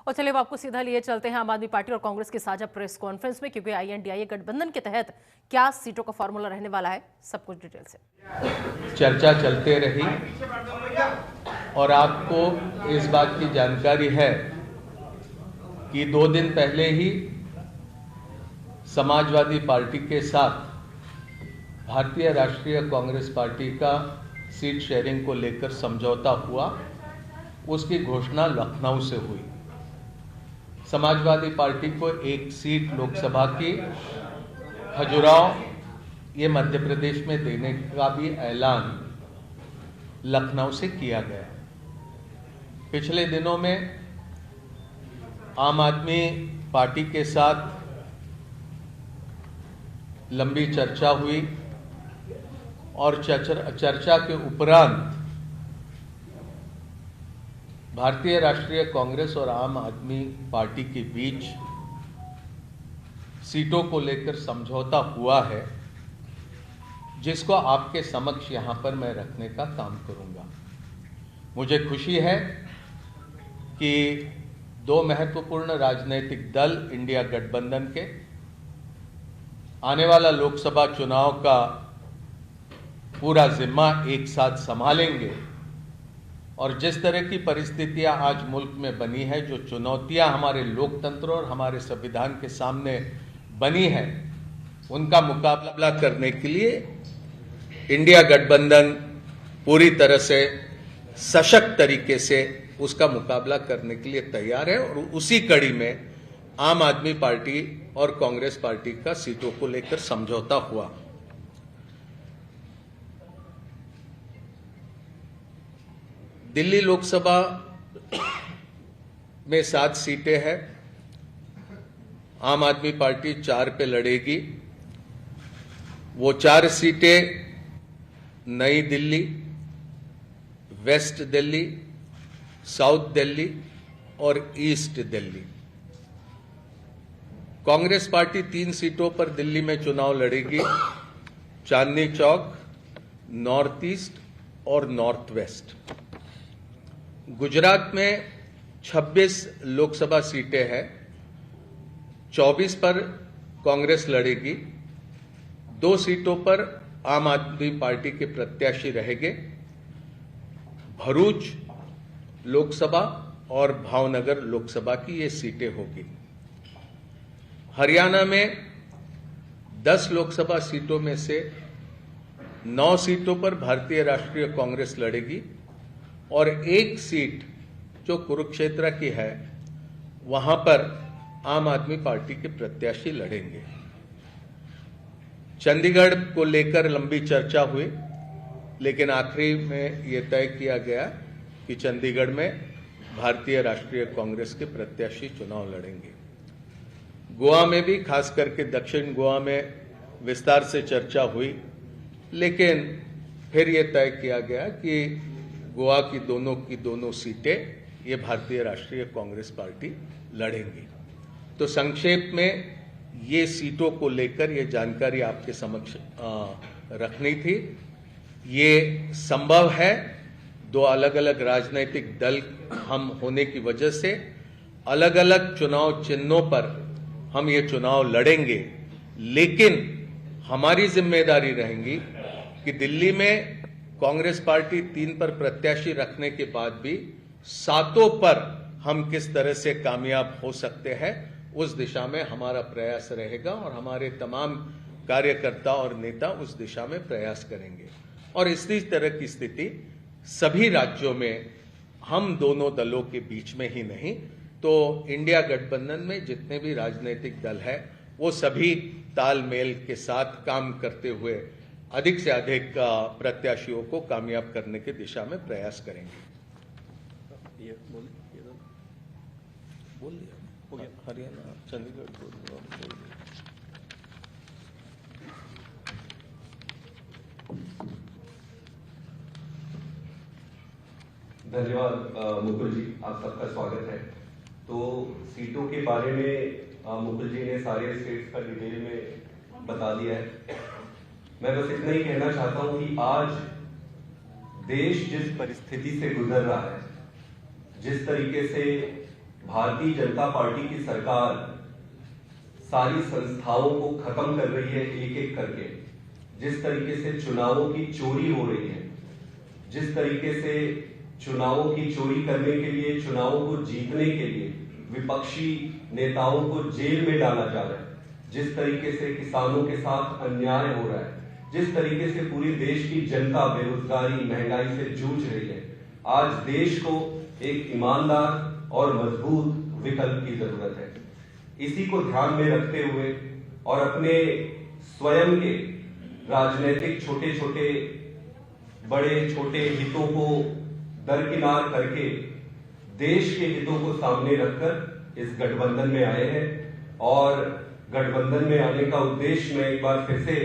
और चलिए अब आपको सीधा लिए चलते हैं आम आदमी पार्टी और कांग्रेस की साझा प्रेस कॉन्फ्रेंस में, क्योंकि INDIA गठबंधन के तहत क्या सीटों का फॉर्मूला रहने वाला है, सब कुछ डिटेल से चर्चा चलते रही और आपको इस बात की जानकारी है कि 2 दिन पहले ही समाजवादी पार्टी के साथ भारतीय राष्ट्रीय कांग्रेस पार्टी का सीट शेयरिंग को लेकर समझौता हुआ। उसकी घोषणा लखनऊ से हुई। समाजवादी पार्टी को 1 सीट लोकसभा की खजुराहो ये मध्य प्रदेश में देने का भी ऐलान लखनऊ से किया गया। पिछले दिनों में आम आदमी पार्टी के साथ लंबी चर्चा हुई और चर्चा के उपरांत भारतीय राष्ट्रीय कांग्रेस और आम आदमी पार्टी के बीच सीटों को लेकर समझौता हुआ है, जिसको आपके समक्ष यहां पर मैं रखने का काम करूंगा। मुझे खुशी है कि 2 महत्वपूर्ण राजनीतिक दल इंडिया गठबंधन के आने वाला लोकसभा चुनाव का पूरा जिम्मा एक साथ संभालेंगे और जिस तरह की परिस्थितियां आज मुल्क में बनी है, जो चुनौतियां हमारे लोकतंत्र और हमारे संविधान के सामने बनी है, उनका मुकाबला करने के लिए इंडिया गठबंधन पूरी तरह से सशक्त तरीके से उसका मुकाबला करने के लिए तैयार है। और उसी कड़ी में आम आदमी पार्टी और कांग्रेस पार्टी का सीटों को लेकर समझौता हुआ। दिल्ली लोकसभा में 7 सीटें हैं। आम आदमी पार्टी 4 पे लड़ेगी। वो 4 सीटें नई दिल्ली, वेस्ट दिल्ली, साउथ दिल्ली और ईस्ट दिल्ली। कांग्रेस पार्टी 3 सीटों पर दिल्ली में चुनाव लड़ेगी, चांदनी चौक, नॉर्थ ईस्ट और नॉर्थ वेस्ट। गुजरात में 26 लोकसभा सीटें हैं, 24 पर कांग्रेस लड़ेगी, 2 सीटों पर आम आदमी पार्टी के प्रत्याशी रहेंगे। भरूच लोकसभा और भावनगर लोकसभा की ये सीटें होगी। हरियाणा में 10 लोकसभा सीटों में से 9 सीटों पर भारतीय राष्ट्रीय कांग्रेस लड़ेगी और 1 सीट जो कुरुक्षेत्र की है, वहां पर आम आदमी पार्टी के प्रत्याशी लड़ेंगे। चंडीगढ़ को लेकर लंबी चर्चा हुई, लेकिन आखिरी में यह तय किया गया कि चंडीगढ़ में भारतीय राष्ट्रीय कांग्रेस के प्रत्याशी चुनाव लड़ेंगे। गोवा में भी, खास करके दक्षिण गोवा में विस्तार से चर्चा हुई, लेकिन फिर यह तय किया गया कि गोवा की दोनों सीटें ये भारतीय राष्ट्रीय कांग्रेस पार्टी लड़ेंगी। तो संक्षेप में ये सीटों को लेकर ये जानकारी आपके समक्ष रखनी थी। ये संभव है, 2 अलग अलग राजनीतिक दल हम होने की वजह से अलग अलग चुनाव चिन्हों पर हम ये चुनाव लड़ेंगे, लेकिन हमारी जिम्मेदारी रहेगी कि दिल्ली में कांग्रेस पार्टी 3 पर प्रत्याशी रखने के बाद भी 7 पर हम किस तरह से कामयाब हो सकते हैं, उस दिशा में हमारा प्रयास रहेगा और हमारे तमाम कार्यकर्ता और नेता उस दिशा में प्रयास करेंगे। और इसी तरह की स्थिति सभी राज्यों में हम दोनों दलों के बीच में ही नहीं, तो इंडिया गठबंधन में जितने भी राजनीतिक दल है, वो सभी तालमेल के साथ काम करते हुए अधिक से अधिक प्रत्याशियों को कामयाब करने की दिशा में प्रयास करेंगे। ये बोल दिया हो गया। हरियाणा, चंडीगढ़ बोल दिया। धन्यवाद मुकुल जी, आप सबका स्वागत है। तो सीटों के बारे में मुकुल जी ने सारे स्टेट्स का डिटेल में बता दिया है। मैं बस इतना ही कहना चाहता हूं कि आज देश जिस परिस्थिति से गुजर रहा है, जिस तरीके से भारतीय जनता पार्टी की सरकार सारी संस्थाओं को खत्म कर रही है एक एक करके, जिस तरीके से चुनावों की चोरी हो रही है, जिस तरीके से चुनावों की चोरी करने के लिए, चुनावों को जीतने के लिए विपक्षी नेताओं को जेल में डाला जा रहा है, जिस तरीके से किसानों के साथ अन्याय हो रहा है, जिस तरीके से पूरी देश की जनता बेरोजगारी, महंगाई से जूझ रही है, आज देश को एक ईमानदार और मजबूत विकल्प की जरूरत है। इसी को ध्यान में रखते हुए और अपने स्वयं के राजनीतिक छोटे छोटे बड़े छोटे हितों को दरकिनार करके देश के हितों को सामने रखकर इस गठबंधन में आए हैं। और गठबंधन में आने का उद्देश्य मैं एक बार फिर से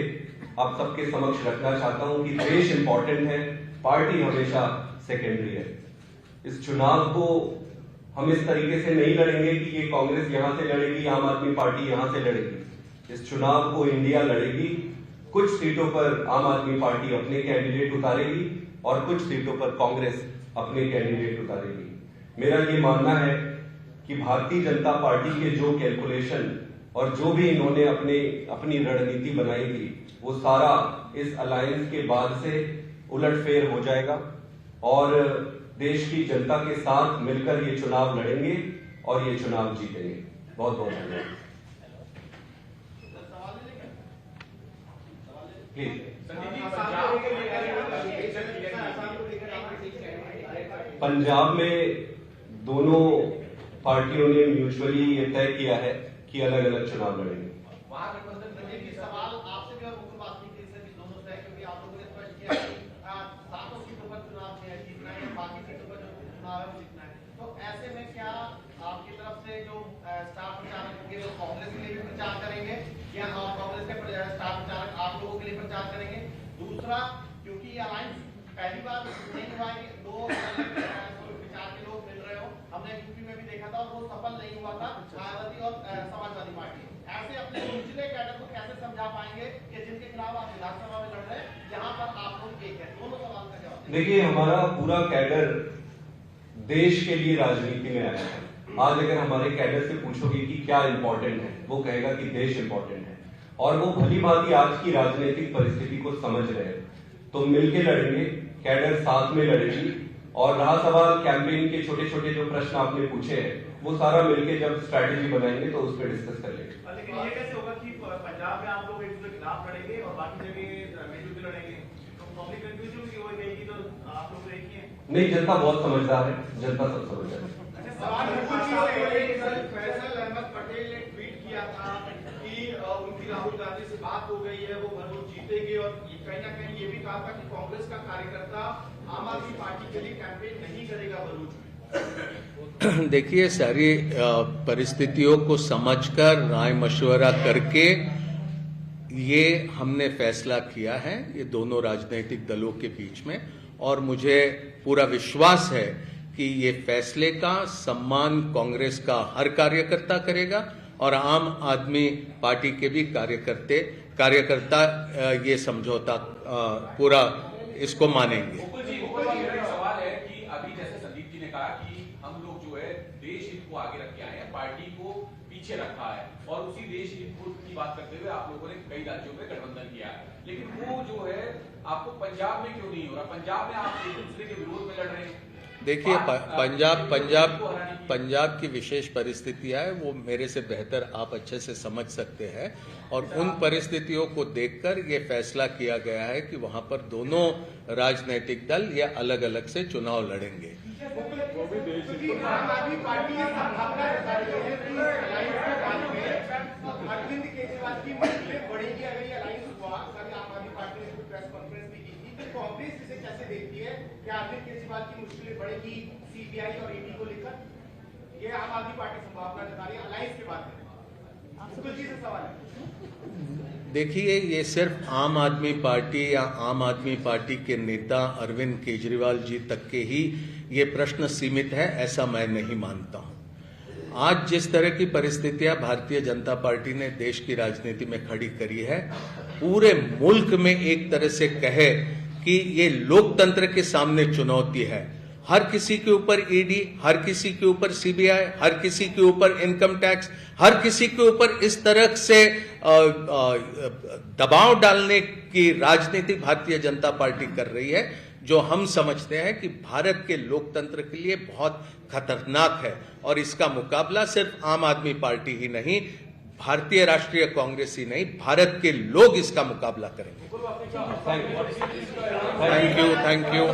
आप सबके समक्ष रखना चाहता हूं कि देश इंपॉर्टेंट है, पार्टी हमेशा सेकेंडरी है। इस चुनाव को हम इस तरीके से नहीं लड़ेंगे कि ये कांग्रेस यहां से लड़ेगी, आम आदमी पार्टी यहां से लड़ेगी। इस चुनाव को इंडिया लड़ेगी। कुछ सीटों पर आम आदमी पार्टी अपने कैंडिडेट उतारेगी और कुछ सीटों पर कांग्रेस अपने कैंडिडेट उतारेगी। मेरा ये मानना है कि भारतीय जनता पार्टी के जो कैलकुलेशन और जो भी इन्होंने अपनी रणनीति बनाई थी, वो सारा इस अलायंस के बाद से उलटफेर हो जाएगा और देश की जनता के साथ मिलकर ये चुनाव लड़ेंगे और ये चुनाव जीतेंगे। बहुत बहुत धन्यवाद। प्लीज। पंजाब में दोनों पार्टियों ने म्यूचुअली ये तय किया है कि अलग अलग चुनाव लड़ेंगे। सवाल आपसे भी और मुख्य बातचीत से भी दोनों से है, क्योंकि आप लोगों ने स्पष्ट किया कि 7 सीटों पर चुनाव जीतना है, बाकी सीटों पर जो चुनाव है वो जीतना है। तो ऐसे में क्या आपकी तरफ से जो स्टार प्रचारक होंगे वो कांग्रेस के लिए भी प्रचार करेंगे या कांग्रेस के स्टार प्रचारक आप लोगों के लिए प्रचार करेंगे? दूसरा, क्योंकि ये अलायंस पहली बार नहीं हुआ है कि दो विचार के लोग मिल रहे हो, हमने यूपी में भी देखा था और वो सफल नहीं हुआ था, मायावती और समाजवादी पार्टी। ऐसे अपने निचले कैडर को कैसे समझा पाएंगे कि जिनके खिलाफ आप विधानसभा में लड़ रहे हैं, जहां पर आप लोग एक है? दोनों सवाल का जवाब। देखिए, हमारा पूरा कैडर देश के लिए राजनीति में आया है। आज अगर हमारे कैडर से पूछोगे कि क्या इंपॉर्टेंट है, वो कहेगा कि देश इंपॉर्टेंट है और वो भली भांति आज की राजनीतिक परिस्थिति को समझ रहे हैं। तो मिलके लड़ेंगे, कैडर साथ में लड़ेगी। और रहा सवाल कैंपेन के छोटे छोटे जो प्रश्न आपने पूछे हैं, वो सारा मिलके जब स्ट्रैटेजी बनाएंगे तो उस पर डिस्कस कर लेंगे। लेकिन ये कैसे होगा कि पंजाब में आप लोग एक दूसरे के खिलाफ लड़ेंगे और बाकी जगह मिलजुल के लड़ेंगे? तो पब्लिक कंफ्यूजन की हो जाएगी, तो आप लोग एक ही हैं। नहीं, जनता बहुत समझदार है, जनता सब समझदार है। फैसल अहमद पटेल ने ट्वीट किया था कि उनकी राहुल गांधी से बात हो गई है, वो भरपूर जीतेंगे और कहीं ना कहीं ये भी कहा था कि कांग्रेस का कार्यकर्ता आम आदमी पार्टी के लिए कैंपेन नहीं करेगा भरूच में। देखिए, सारी परिस्थितियों को समझकर राय मशवरा करके ये हमने फैसला किया है, ये दोनों राजनीतिक दलों के बीच में। और मुझे पूरा विश्वास है कि ये फैसले का सम्मान कांग्रेस का हर कार्यकर्ता करेगा और आम आदमी पार्टी के भी कार्यकर्ता ये समझौता पूरा इसको मानेंगे। सवाल है कि अभी जैसे संदीप जी ने कहा कि हम लोग जो है देश हित को आगे रख के आए हैं, पार्टी को पीछे रखा है और उसी देश हित की बात करते हुए आप लोगों ने कई राज्यों में गठबंधन किया है, लेकिन वो जो है आपको पंजाब में क्यों नहीं हो रहा? पंजाब में आप एक दूसरे के विरोध में लड़ रहे हैं। देखिए, पंजाब की विशेष परिस्थितियां है, वो मेरे से बेहतर आप अच्छे से समझ सकते हैं और उन परिस्थितियों को देखकर ये फैसला किया गया है कि वहां पर दोनों राजनीतिक दल ये अलग अलग से चुनाव लड़ेंगे। अरविंद केजरीवाल की मुश्किलें बढ़ेगी अगर ये अलायंस हुआ। आम आदमी पार्टी ने प्रेस कॉन्फ्रेंस भी की थी, तो कांग्रेस इसे कैसे देखती है कि अरविंद केजरीवाल की मुश्किलें बढ़ेगी सीबीआई और ईडी को लेकर? ये आम आदमी पार्टी संभावना जता रही है अलायंस के बाद में। मुकुल जी से सवाल है। देखिए, ये सिर्फ आम आदमी पार्टी या आम आदमी पार्टी के नेता अरविंद केजरीवाल जी तक के ही ये प्रश्न सीमित है, ऐसा मैं नहीं मानता हूं। आज जिस तरह की परिस्थितियां भारतीय जनता पार्टी ने देश की राजनीति में खड़ी करी है, पूरे मुल्क में एक तरह से कहे कि ये लोकतंत्र के सामने चुनौती है हर किसी के ऊपर ईडी, हर किसी के ऊपर सीबीआई, हर किसी के ऊपर इनकम टैक्स, हर किसी के ऊपर इस तरह से दबाव डालने की राजनीति भारतीय जनता पार्टी कर रही है, जो हम समझते हैं कि भारत के लोकतंत्र के लिए बहुत खतरनाक है। और इसका मुकाबला सिर्फ आम आदमी पार्टी ही नहीं, भारतीय राष्ट्रीय कांग्रेस ही नहीं, भारत के लोग इसका मुकाबला करेंगे। Thank you.